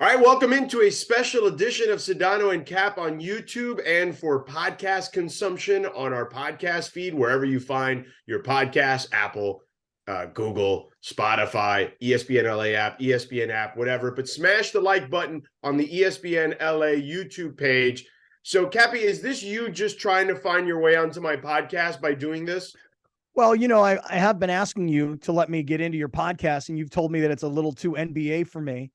All right, welcome into a special edition of Sedano and Cap on YouTube and for podcast consumption on our podcast feed, wherever you find your podcast, Apple, Google, Spotify, ESPN LA app, ESPN app, whatever. But smash the like button on the ESPN LA YouTube page. So, Cappy, is this you just trying to find your way onto my podcast by doing this? Well, I have been asking you to let me get into your podcast, and you've told me that it's a little too NBA for me.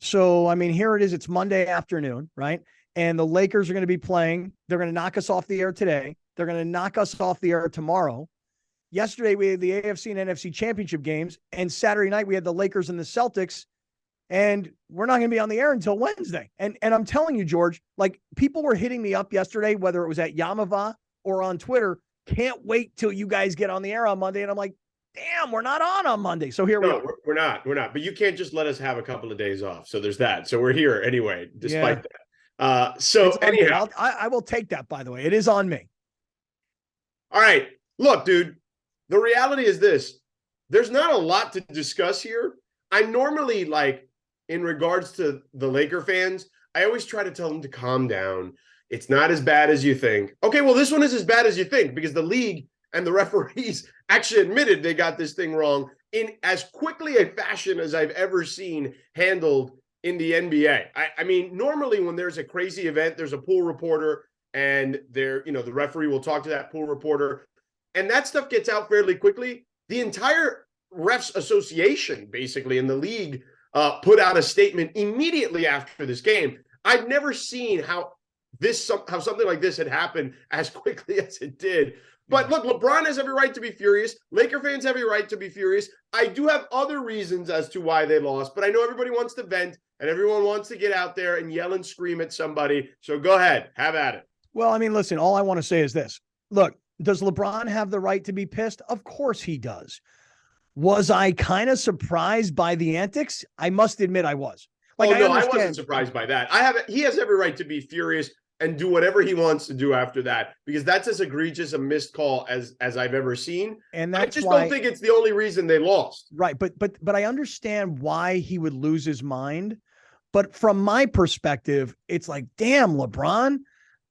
So, I mean, here it is. It's Monday afternoon, right? And the Lakers are going to be playing. They're going to knock us off the air today. They're going to knock us off the air tomorrow. Yesterday, we had the AFC and NFC championship games. And Saturday night, we had the Lakers and the Celtics. And we're not going to be on the air until Wednesday. And I'm telling you, George, like people were hitting me up yesterday, whether it was at Yamava or on Twitter. Can't wait till you guys get on the air on Monday. And I'm like, damn, we're not on Monday. So here we are. We're not. But you can't just let us have a couple of days off. So there's that. So we're here anyway, despite that. So anyhow, I will take that, by the way. It is on me. All right. Look, dude, the reality is this. There's not a lot to discuss here. I'm normally like, in regards to the Laker fans, I always try to tell them to calm down. It's not as bad as you think. Okay, well, this one is as bad as you think because the league and the referees actually admitted they got this thing wrong in as quickly a fashion as I've ever seen handled in the NBA. I mean, normally when there's a crazy event, there's a pool reporter and the referee will talk to that pool reporter and that stuff gets out fairly quickly. The entire refs association basically in the league put out a statement immediately after this game. I've never seen how something like this had happened as quickly as it did. But look, LeBron has every right to be furious. Laker fans have every right to be furious. I do have other reasons as to why they lost, but I know everybody wants to vent and everyone wants to get out there and yell and scream at somebody. So go ahead, have at it. Well, I mean, listen, all I want to say is this. Look, does LeBron have the right to be pissed? Of course he does. Was I kind of surprised by the antics? I must admit I was. I wasn't surprised by that. He has every right to be furious and do whatever he wants to do after that, because that's as egregious a missed call as I've ever seen. And I just don't think it's the only reason they lost. Right. But I understand why he would lose his mind. But from my perspective, it's like, damn, LeBron,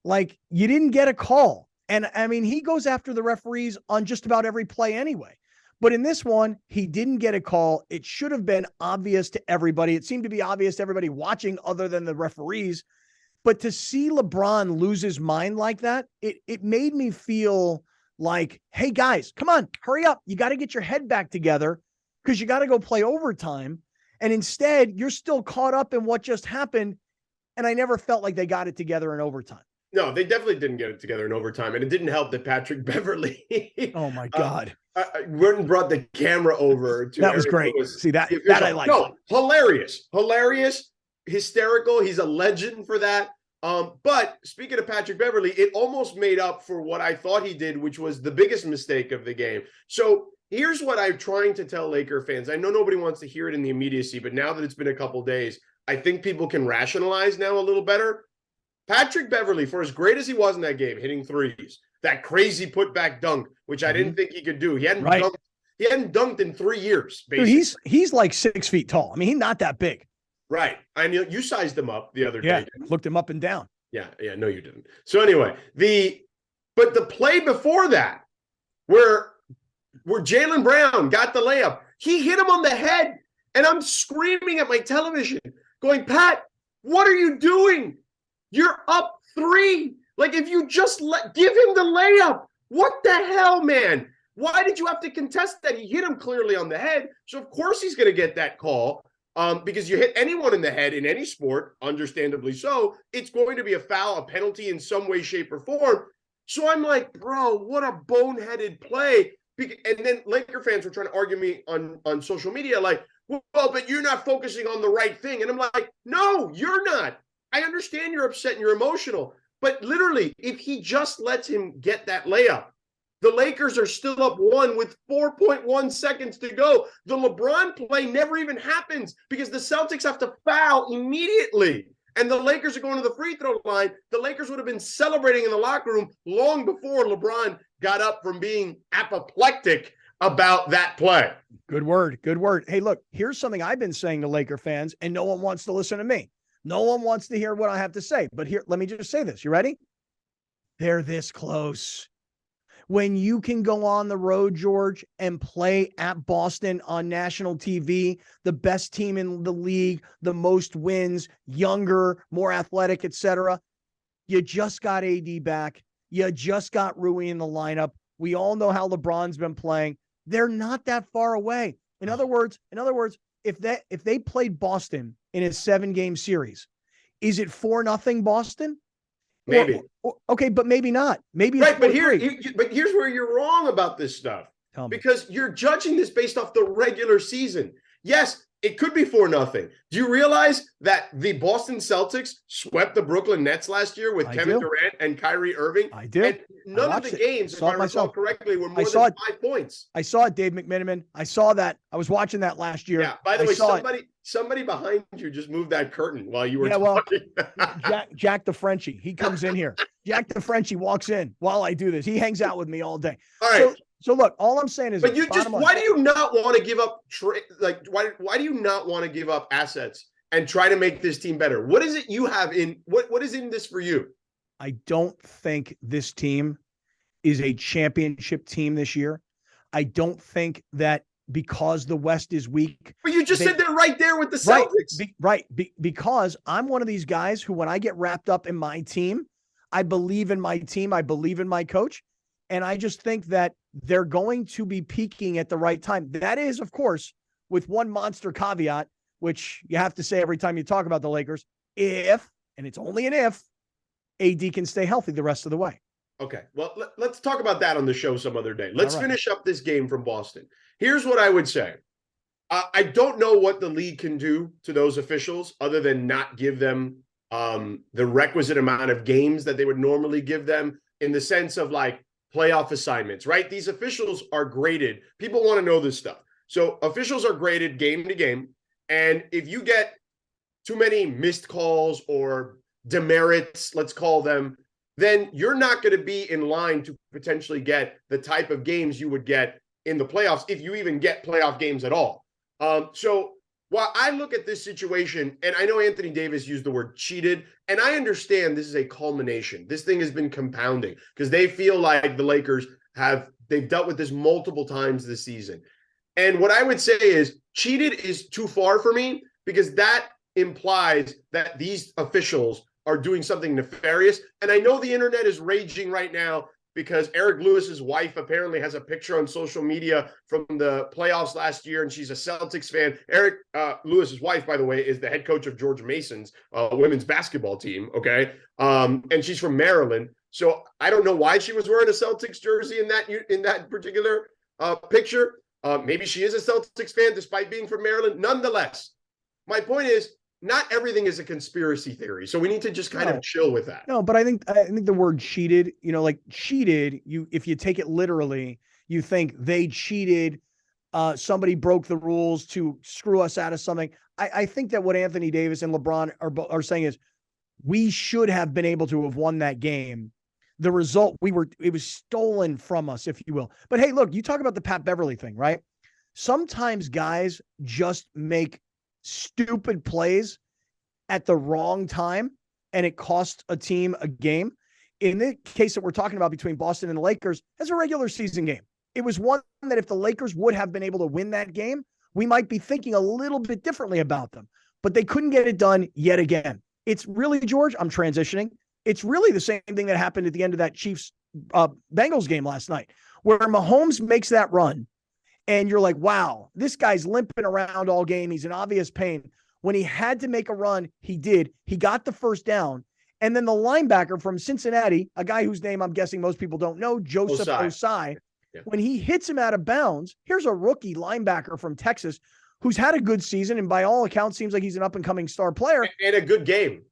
like you didn't get a call. And I mean, he goes after the referees on just about every play anyway. But in this one, he didn't get a call. It should have been obvious to everybody. It seemed to be obvious to everybody watching other than the referees. But to see LeBron lose his mind like that, it made me feel like, hey, guys, come on, hurry up. You got to get your head back together because you got to go play overtime. And instead, you're still caught up in what just happened. And I never felt like they got it together in overtime. No, they definitely didn't get it together in overtime. And it didn't help that Patrick Beverly. Oh, my God. Went and brought the camera over. That was great. See, that I like. No, hilarious, hysterical. He's a legend for that. But speaking of Patrick Beverly, it almost made up for what I thought he did, which was the biggest mistake of the game. So here's what I'm trying to tell Laker fans. I know nobody wants to hear it in the immediacy, but now that it's been a couple days, I think people can rationalize now a little better. Patrick Beverly, for as great as he was in that game, hitting threes, that crazy putback dunk, which I didn't think he could do. He hadn't dunked in 3 years, basically. Dude, he's like 6 feet tall. I mean, he's not that big. Right. I knew you sized him up the other day. Looked him up and down. Yeah. No, you didn't. So anyway, but the play before that, where Jaylen Brown got the layup, he hit him on the head, and I'm screaming at my television, going, Pat, what are you doing? You're up 3. Like, if you just give him the layup, what the hell, man? Why did you have to contest that? He hit him clearly on the head, so of course he's going to get that call. Because you hit anyone in the head in any sport, understandably so, it's going to be a foul, a penalty in some way, shape, or form. So I'm like, bro, what a boneheaded play. And then Laker fans were trying to argue me on social media, like, well, but you're not focusing on the right thing. And I'm like, no, you're not. I understand you're upset and you're emotional. But literally, if he just lets him get that layup, the Lakers are still up 1 with 4.1 seconds to go. The LeBron play never even happens because the Celtics have to foul immediately. And the Lakers are going to the free throw line. The Lakers would have been celebrating in the locker room long before LeBron got up from being apoplectic about that play. Good word. Good word. Hey, look, here's something I've been saying to Laker fans, and no one wants to listen to me. No one wants to hear what I have to say. But here, let me just say this. You ready? They're this close. When you can go on the road, George, and play at Boston on national TV, the best team in the league, the most wins, younger, more athletic, etc. You just got AD back. You just got Rui in the lineup. We all know how LeBron's been playing. They're not that far away. In other words, if they played Boston in a 7-game series, is it 4-0 Boston? Maybe. Okay, but maybe not. Maybe it's right. But here's where you're wrong about this stuff. Because you're judging this based off the regular season. Yes, it could be 4-0. Do you realize that the Boston Celtics swept the Brooklyn Nets last year with Kevin Durant and Kyrie Irving? I do. And none of the games, if I recall correctly, were more than 5 points. I saw it, Dave McMiniman. I saw that. I was watching that last year. Yeah. By the way, somebody behind you just moved that curtain while you were talking. Jack the Frenchie. He comes in here. Jack the Frenchie walks in while I do this. He hangs out with me all day. All right. So look, all I'm saying is, but why do you not want to give up why do you not want to give up assets and try to make this team better? What is it you have in what is in this for you? I don't think this team is a championship team this year. I don't think that because the West is weak. But you just said they're right there with the Celtics. Because I'm one of these guys who, when I get wrapped up in my team, I believe in my team. I believe in my coach. And I just think that they're going to be peaking at the right time. That is, of course, with one monster caveat, which you have to say every time you talk about the Lakers, if, and it's only an if, AD can stay healthy the rest of the way. Okay, well, let's talk about that on the show some other day. Let's finish up this game from Boston. Here's what I would say. I don't know what the league can do to those officials other than not give them the requisite amount of games that they would normally give them, in the sense of like playoff assignments, right? These officials are graded. People want to know this stuff. So officials are graded game to game. And if you get too many missed calls or demerits, let's call them, then you're not going to be in line to potentially get the type of games you would get in the playoffs, if you even get playoff games at all. So while I look at this situation, and I know Anthony Davis used the word cheated, and I understand this is a culmination. This thing has been compounding because they feel like the Lakers they've dealt with this multiple times this season. And what I would say is cheated is too far for me, because that implies that these officials are doing something nefarious. And I know the internet is raging right now because Eric Lewis's wife apparently has a picture on social media from the playoffs last year, and she's a Celtics fan. Eric Lewis's wife, by the way, is the head coach of George Mason's women's basketball team, okay? And she's from Maryland. So I don't know why she was wearing a Celtics jersey in that particular picture. Maybe she is a Celtics fan despite being from Maryland. Nonetheless, my point is, not everything is a conspiracy theory. So we need to just kind of chill with that. No, but I think the word cheated, like cheated, if you take it literally, you think they cheated, somebody broke the rules to screw us out of something. I think that what Anthony Davis and LeBron are saying is we should have been able to have won that game. The result, it was stolen from us, if you will. But hey, look, you talk about the Pat Beverly thing, right? Sometimes guys just make stupid plays at the wrong time, and it costs a team a game. In the case that we're talking about between Boston and the Lakers, as a regular season game, it was one that if the Lakers would have been able to win that game, we might be thinking a little bit differently about them, but they couldn't get it done yet again. It's really, George, I'm transitioning. It's really the same thing that happened at the end of that Chiefs Bengals game last night, where Mahomes makes that run. And you're like, wow, this guy's limping around all game. He's in obvious pain. When he had to make a run, he did. He got the first down. And then the linebacker from Cincinnati, a guy whose name I'm guessing most people don't know, Joseph Osai, when he hits him out of bounds, here's a rookie linebacker from Texas who's had a good season, and by all accounts seems like he's an up-and-coming star player. And a good game.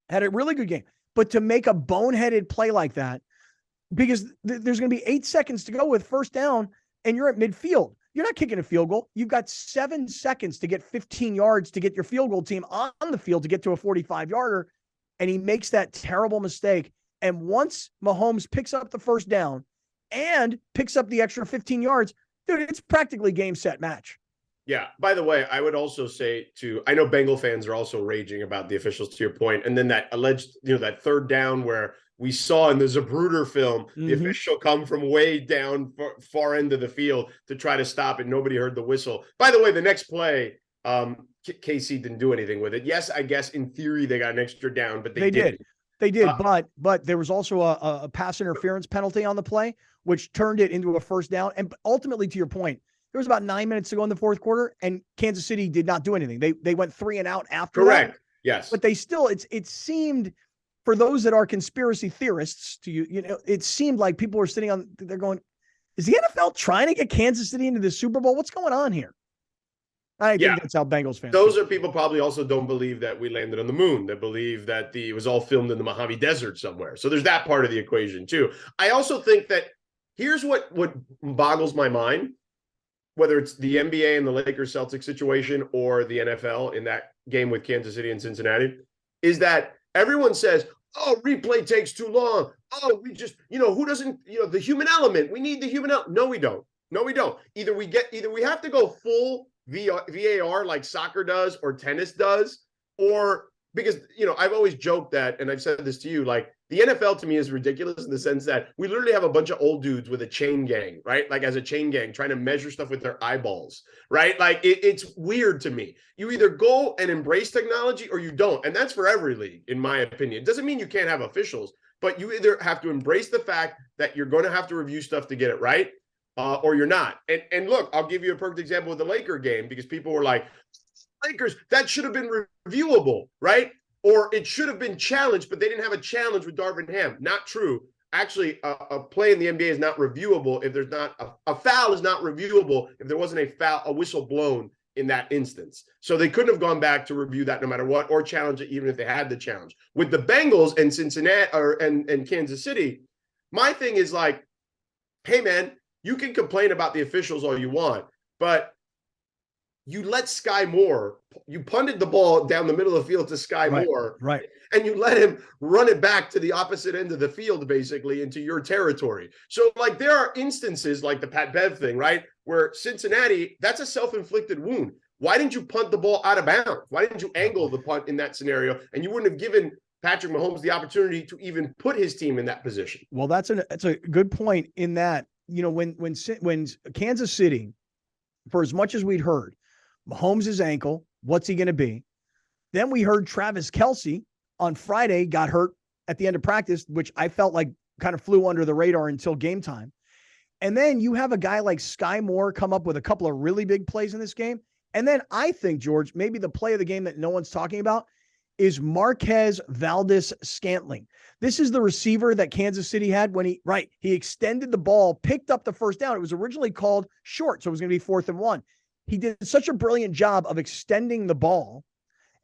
Had a really good game. But to make a boneheaded play like that, because there's going to be 8 seconds to go with first down, and you're at midfield. You're not kicking a field goal. You've got 7 seconds to get 15 yards to get your field goal team on the field to get to a 45-yarder, and he makes that terrible mistake. And once Mahomes picks up the first down and picks up the extra 15 yards, Dude, it's practically game, set, match. Yeah. By the way, I would also say I know Bengal fans are also raging about the officials to your point. And then that alleged, that third down where we saw in the Zapruder film, the official come from way down far end of the field to try to stop it. Nobody heard the whistle. By the way, the next play, KC didn't do anything with it. Yes, I guess in theory they got an extra down, but they did. They did, but there was also a pass interference penalty on the play, which turned it into a first down. And ultimately, to your point, there was about 9 minutes to go in the fourth quarter, and Kansas City did not do anything. They went 3 and out after Correct. that. Yes. But they still, it seemed, for those that are conspiracy theorists, it seemed like people were sitting on, they're going, is the NFL trying to get Kansas City into the Super Bowl? What's going on here? I think that's how Bengals fans. Those are people probably also don't believe that we landed on the moon. They believe that it was all filmed in the Mojave Desert somewhere. So there's that part of the equation too. I also think that here's what boggles my mind, whether it's the NBA and the Lakers Celtics situation or the NFL in that game with Kansas City and Cincinnati, is that everyone says, oh, replay takes too long. Oh, we just, who doesn't, the human element. We need the human element. No, we don't. No, we don't. Either we have to go full VAR like soccer does or tennis does, or because, I've always joked that, and I've said this to you, like the NFL to me is ridiculous in the sense that we literally have a bunch of old dudes with a chain gang, right? Like as a chain gang trying to measure stuff with their eyeballs, right? Like it's weird to me. You either go and embrace technology or you don't. And that's for every league, in my opinion. It doesn't mean you can't have officials, but you either have to embrace the fact that you're going to have to review stuff to get it right, or you're not. And look, I'll give you a perfect example with the Laker game, because people were like, Lakers, that should have been reviewable, right? Or it should have been challenged, but they didn't have a challenge with Darvin Ham. Not true. Actually, a play in the NBA is not reviewable if there's not a foul is not reviewable if there wasn't a whistle blown in that instance. So they couldn't have gone back to review that no matter what, or challenge it even if they had the challenge. With the Bengals and Cincinnati and Kansas City, my thing is like, hey man, you can complain about the officials all you want, but you let Sky Moore, you punted the ball down the middle of the field to Sky Moore, right? And you let him run it back to the opposite end of the field, basically into your territory. So, like, there are instances like the PatBev thing, right, where Cincinnati, that's a self-inflicted wound. Why didn't you punt the ball out of bounds? Why didn't you angle the punt in that scenario? And you wouldn't have given Patrick Mahomes the opportunity to even put his team in that position. Well, that's a good point in that, when Kansas City, for as much as we'd heard, Mahomes' ankle, what's he going to be? Then we heard Travis Kelce on Friday got hurt at the end of practice, which I felt like kind of flew under the radar until game time. And then you have a guy like Sky Moore come up with a couple of really big plays in this game. And then I think, George, maybe the play of the game that no one's talking about is Marquez Valdes-Scantling. This is the receiver that Kansas City had when he extended the ball, picked up the first down. It was originally called short, so it was going to be 4th and 1. He did such a brilliant job of extending the ball,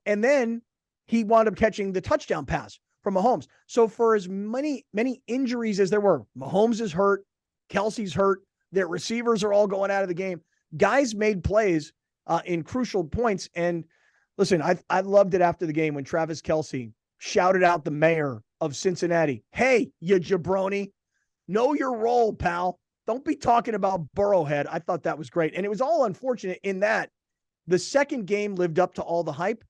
and then he wound up catching the touchdown pass from Mahomes. So for as many injuries as there were, Mahomes is hurt, Kelsey's hurt, their receivers are all going out of the game. Guys made plays in crucial points. And listen, I loved it after the game when Travis Kelce shouted out the mayor of Cincinnati, "Hey, you jabroni, know your role, pal. Don't be talking about Burrowhead." I thought that was great. And it was all unfortunate in that the second game lived up to all the hype.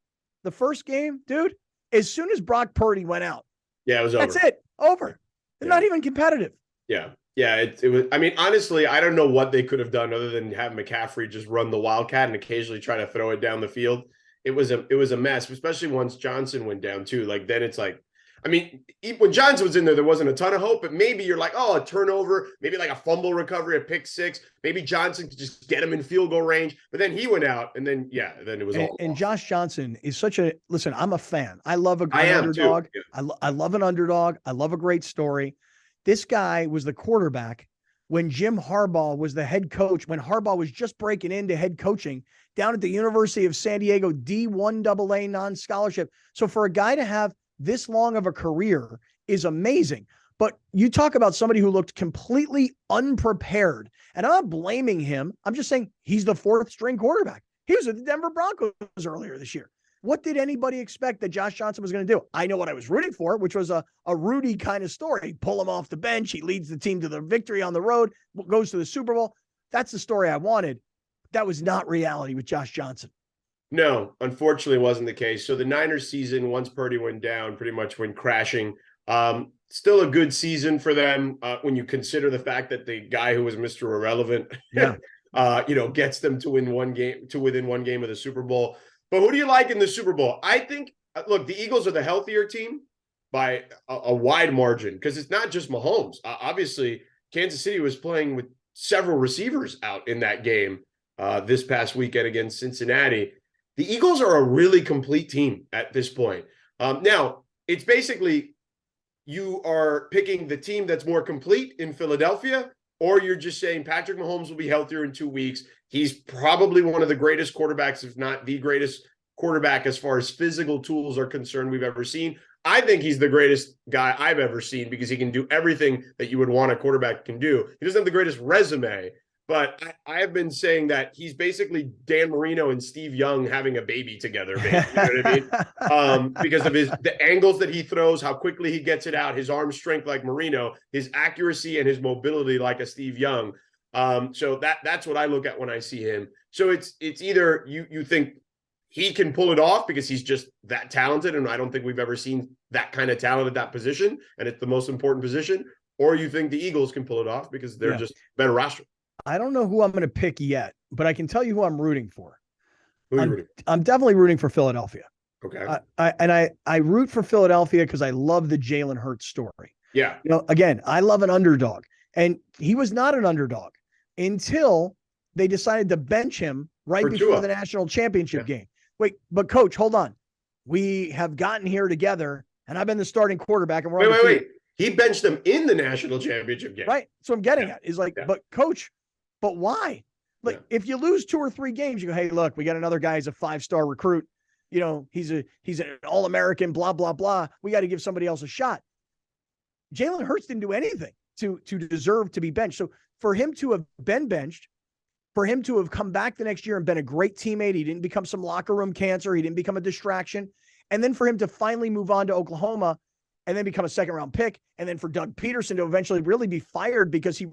The first game, dude, as soon as Brock Purdy went out, yeah, it was over. That's it. Over. They're not even competitive. Yeah. Yeah. It was, I mean, honestly, I don't know what they could have done other than have McCaffrey just run the Wildcat and occasionally try to throw it down the field. It was a mess, especially once Johnson went down too. Like, then it's like, I mean, when Johnson was in there wasn't a ton of hope, but maybe you're like, oh, a turnover, maybe like a fumble recovery, a pick six. Maybe Johnson could just get him in field goal range. But then he went out, and then, then it was all. And Josh Johnson is listen, I'm a fan. I love an underdog. Too. Yeah. I love an underdog. I love a great story. This guy was the quarterback when Jim Harbaugh was the head coach, when Harbaugh was just breaking into head coaching down at the University of San Diego, D1 AA non-scholarship. So for a guy to have this long of a career is amazing. But you talk about somebody who looked completely unprepared, and I'm not blaming him. I'm just saying he's the 4th string quarterback. He was at the Denver Broncos earlier this year. What did anybody expect that Josh Johnson was going to do? I know what I was rooting for, which was a Rudy kind of story. Pull him off the bench. He leads the team to the victory on the road, goes to the Super Bowl. That's the story I wanted. That was not reality with Josh Johnson. No, unfortunately, it wasn't the case. So the Niners season, once Purdy went down, pretty much went crashing. Still a good season for them when you consider the fact that the guy who was Mr. Irrelevant, Yeah. Gets them to win within one game of the Super Bowl. But who do you like in the Super Bowl? I think, look, the Eagles are the healthier team by a wide margin because it's not just Mahomes. Obviously, Kansas City was playing with several receivers out in that game this past weekend against Cincinnati. The Eagles are a really complete team at this point. Now, it's basically you are picking the team that's more complete in Philadelphia, or you're just saying Patrick Mahomes will be healthier in 2 weeks. He's probably one of the greatest quarterbacks, if not the greatest quarterback as far as physical tools are concerned we've ever seen. I think he's the greatest guy I've ever seen because he can do everything that you would want a quarterback can do. He doesn't have the greatest resume, but I have been saying that he's basically Dan Marino and Steve Young having a baby together, baby. You know what I mean? Because of the angles that he throws, how quickly he gets it out, his arm strength like Marino, his accuracy and his mobility like a Steve Young. So that's what I look at when I see him. So it's either you think he can pull it off because he's just that talented, and I don't think we've ever seen that kind of talent at that position, and it's the most important position, or you think the Eagles can pull it off because they're just better roster. I don't know who I'm going to pick yet, but I can tell you who I'm rooting for. Who are you rooting for? I'm definitely rooting for Philadelphia. Okay. I root for Philadelphia because I love the Jalen Hurts story. Yeah. Again, I love an underdog, and he was not an underdog until they decided to bench him right before the national championship game. Wait, but coach, hold on. We have gotten here together, and I've been the starting quarterback. And we're wait. He benched them in the national championship game. Right. So I'm getting at is like, but coach, but why? Like, if you lose 2 or 3 games, you go, hey, look, we got another guy who's a 5-star recruit. He's an All-American, blah, blah, blah. We got to give somebody else a shot. Jalen Hurts didn't do anything to deserve to be benched. So for him to have been benched, for him to have come back the next year and been a great teammate, he didn't become some locker room cancer. He didn't become a distraction. And then for him to finally move on to Oklahoma and then become a 2nd-round pick. And then for Doug Peterson to eventually really be fired because he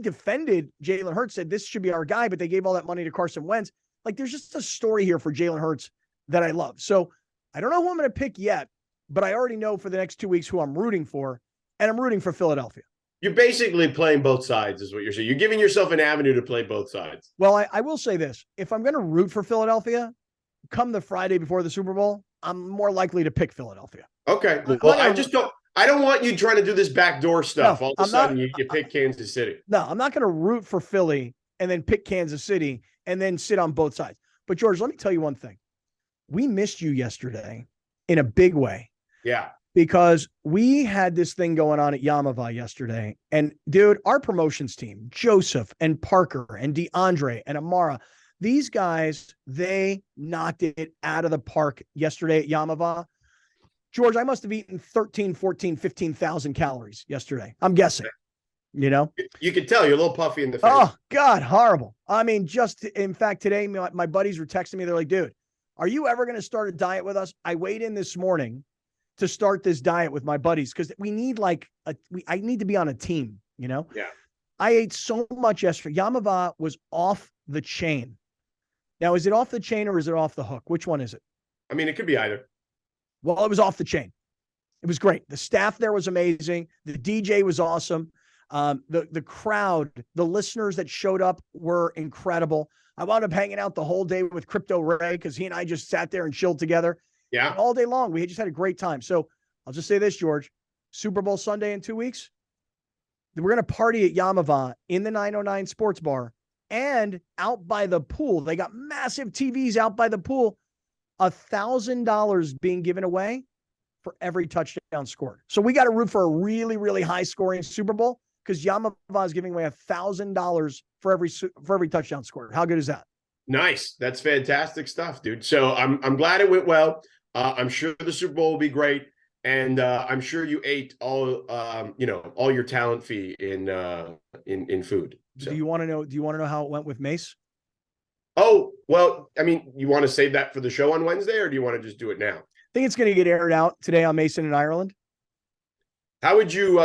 defended Jalen Hurts, said this should be our guy, but they gave all that money to Carson Wentz. Like, there's just a story here for Jalen Hurts that I love. So I don't know who I'm going to pick yet, but I already know for the next 2 weeks who I'm rooting for, and I'm rooting for Philadelphia. You're basically playing both sides is what you're saying. You're giving yourself an avenue to play both sides. Well, I will say this. If I'm going to root for Philadelphia, come the Friday before the Super Bowl, I'm more likely to pick Philadelphia. Okay. Well, I don't want you trying to do this backdoor stuff. No, All of a sudden, you pick Kansas City. No, I'm not going to root for Philly and then pick Kansas City and then sit on both sides. But, George, let me tell you one thing. We missed you yesterday in a big way. Yeah. Because we had this thing going on at Yamava yesterday. And, dude, our promotions team, Joseph and Parker and DeAndre and Amara, these guys, they knocked it out of the park yesterday at Yamava. George, I must have eaten 13, 14, 15,000 calories yesterday. I'm guessing, You could tell you're a little puffy in the face. Oh, God, horrible. I mean, in fact, today, my buddies were texting me. They're like, dude, are you ever going to start a diet with us? I weighed in this morning to start this diet with my buddies because we need I need to be on a team, Yeah. I ate so much yesterday. Yamava was off the chain. Now, is it off the chain or is it off the hook? Which one is it? I mean, it could be either. Well, it was off the chain. It was great. The staff there was amazing. The DJ was awesome. The crowd, the listeners that showed up were incredible. I wound up hanging out the whole day with Crypto Ray because he and I just sat there and chilled together. Yeah. And all day long. We just had a great time. So I'll just say this, George. Super Bowl Sunday in 2 weeks. We're going to party at Yamava in the 909 Sports Bar and out by the pool. They got massive TVs out by the pool. $1,000 being given away for every touchdown scored. So we got to root for a really, really high scoring Super Bowl because Yamava is giving away $1,000 for every touchdown scored. How good is that? Nice. That's fantastic stuff, dude. So I'm glad it went well. I'm sure the Super Bowl will be great. And I'm sure you ate all your talent fee in food. So. Do you want to know how it went with Mace? Oh, well, I mean, you want to save that for the show on Wednesday, or do you want to just do it now? I think it's going to get aired out today on Mason in Ireland. How would you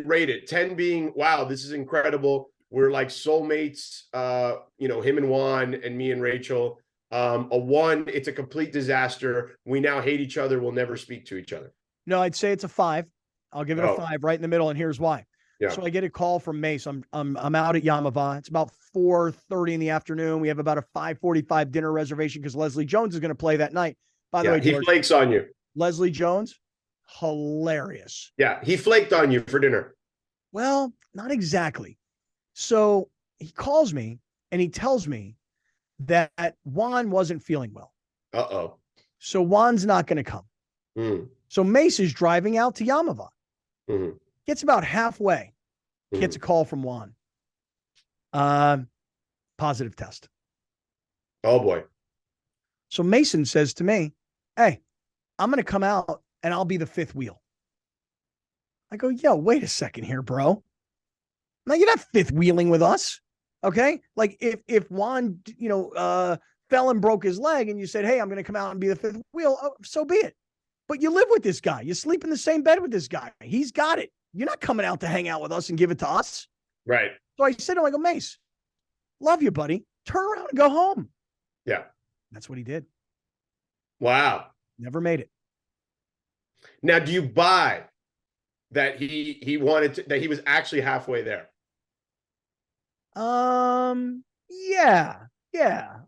rate it? 10 being, wow, this is incredible. We're like soulmates. Him and Juan and me and Rachel. A 1, it's a complete disaster. We now hate each other. We'll never speak to each other. No, I'd say it's a 5. I'll give it a 5 right in the middle, and here's why. Yeah. So I get a call from Mace. I'm out at Yamava. It's about 4:30 in the afternoon. We have about a 5:45 dinner reservation because Leslie Jones is going to play that night. By the way, he flakes on you. Leslie Jones, hilarious. Yeah, he flaked on you for dinner. Well, not exactly. So he calls me and he tells me that Juan wasn't feeling well. Uh-oh. So Juan's not going to come. Mm. So Mace is driving out to Yamava. Mm-hmm. Gets about halfway. Gets a call from Juan. Positive test. Oh, boy. So Mason says to me, hey, I'm going to come out and I'll be the 5th wheel. I go, yo, wait a second here, bro. Now you're not 5th wheeling with us. Okay. Like if Juan, fell and broke his leg and you said, hey, I'm going to come out and be the 5th wheel. Oh, so be it. But you live with this guy. You sleep in the same bed with this guy. He's got it. You're not coming out to hang out with us and give it to us. Right. So I said to him, I go, Mace, love you, buddy. Turn around and go home. Yeah. That's what he did. Wow. Never made it. Now, do you buy that he wanted to, that he was actually halfway there? Yeah.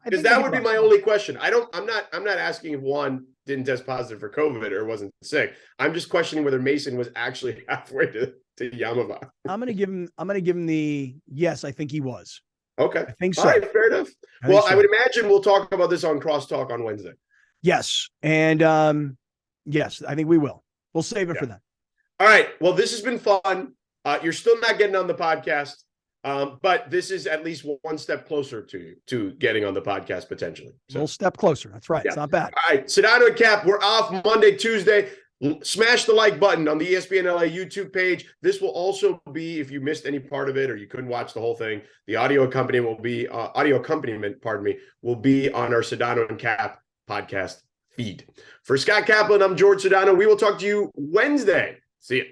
Because that would be my only question. I'm not asking if Juan didn't test positive for COVID or wasn't sick. I'm just questioning whether Mason was actually halfway to Yamava. I'm gonna give him the yes, I think he was. Okay. I think so. All right, fair enough. I would imagine we'll talk about this on Crosstalk on Wednesday. Yes. And yes, I think we will. We'll save it for then. All right. Well, this has been fun. You're still not getting on the podcast. But this is at least one step closer to getting on the podcast potentially. So, a little step closer. That's right. Yeah. It's not bad. All right. Sedano and Cap, we're off Monday, Tuesday. Smash the like button on the ESPN LA YouTube page. This will also be, if you missed any part of it or you couldn't watch the whole thing, the audio accompaniment will be on our Sedano and Cap podcast feed. For Scott Kaplan, I'm George Sedano. We will talk to you Wednesday. See you.